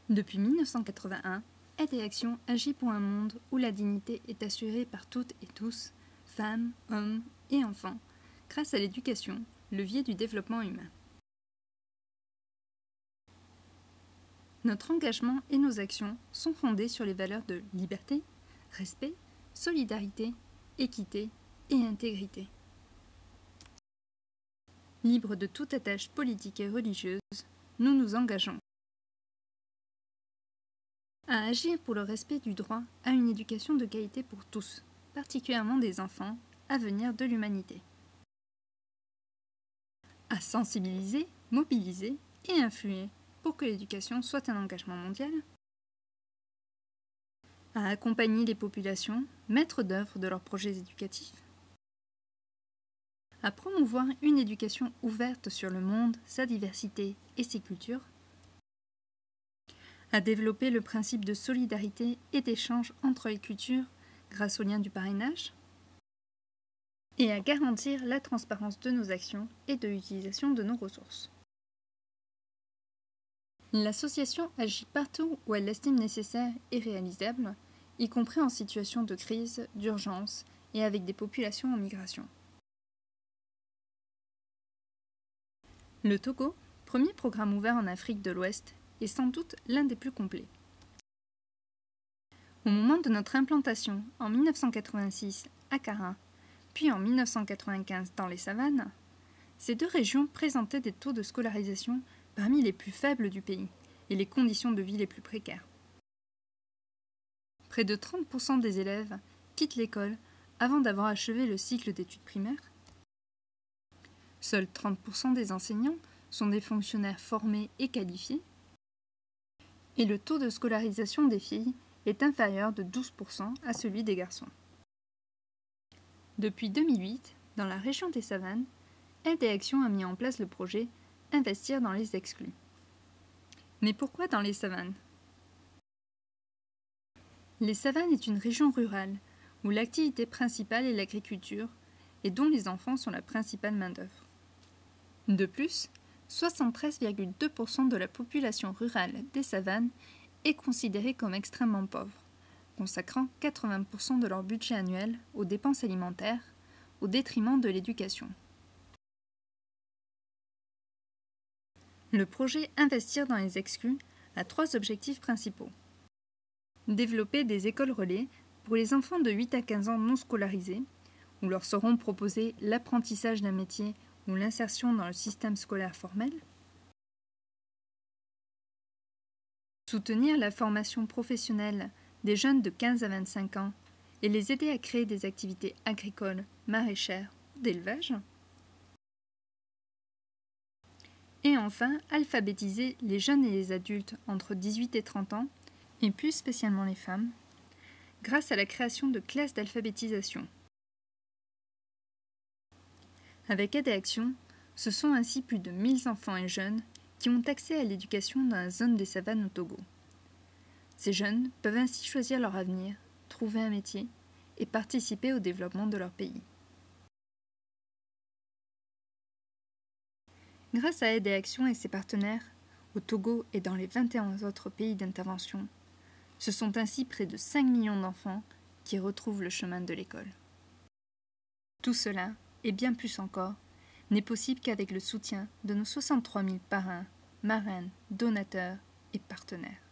Depuis 1981, Aide et Action agit pour un monde où la dignité est assurée par toutes et tous, femmes, hommes et enfants, grâce à l'éducation, levier du développement humain. Notre engagement et nos actions sont fondés sur les valeurs de liberté, respect, solidarité, équité et intégrité. Libres de toute attache politique et religieuse, nous nous engageons à agir pour le respect du droit à une éducation de qualité pour tous, particulièrement des enfants, avenir de l'humanité. À sensibiliser, mobiliser et influer pour que l'éducation soit un engagement mondial. À accompagner les populations, maîtres d'œuvre de leurs projets éducatifs. À promouvoir une éducation ouverte sur le monde, sa diversité et ses cultures. À développer le principe de solidarité et d'échange entre les cultures grâce au lien du parrainage. Et à garantir la transparence de nos actions et de l'utilisation de nos ressources. L'association agit partout où elle l'estime nécessaire et réalisable, y compris en situation de crise, d'urgence et avec des populations en migration. Le Togo, premier programme ouvert en Afrique de l'Ouest, est sans doute l'un des plus complets. Au moment de notre implantation, en 1986 à Kara, puis en 1995 dans les savanes, ces deux régions présentaient des taux de scolarisation parmi les plus faibles du pays et les conditions de vie les plus précaires. Près de 30% des élèves quittent l'école avant d'avoir achevé le cycle d'études primaires. Seuls 30% des enseignants sont des fonctionnaires formés et qualifiés. Et le taux de scolarisation des filles est inférieur de 12% à celui des garçons. Depuis 2008, dans la région des savanes, Aide et Action a mis en place le projet Investir dans les exclus. Mais pourquoi dans les savanes ? Les savanes est une région rurale où l'activité principale est l'agriculture et dont les enfants sont la principale main-d'œuvre. De plus, 73,2% de la population rurale des savanes est considérée comme extrêmement pauvre, consacrant 80% de leur budget annuel aux dépenses alimentaires, au détriment de l'éducation. Le projet Investir dans les exclus a 3 objectifs principaux. Développer des écoles relais pour les enfants de 8 à 15 ans non scolarisés, où leur seront proposés l'apprentissage d'un métier ou l'insertion dans le système scolaire formel. Soutenir la formation professionnelle des jeunes de 15 à 25 ans et les aider à créer des activités agricoles, maraîchères ou d'élevage. Et enfin, alphabétiser les jeunes et les adultes entre 18 et 30 ans, et plus spécialement les femmes, grâce à la création de classes d'alphabétisation. Avec Aide et Action, ce sont ainsi plus de 1000 enfants et jeunes qui ont accès à l'éducation dans la zone des savanes au Togo. Ces jeunes peuvent ainsi choisir leur avenir, trouver un métier et participer au développement de leur pays. Grâce à Aide et Action et ses partenaires, au Togo et dans les 21 autres pays d'intervention, ce sont ainsi près de 5 millions d'enfants qui retrouvent le chemin de l'école. Tout cela, et bien plus encore, n'est possible qu'avec le soutien de nos 63 000 parrains, marraines, donateurs et partenaires.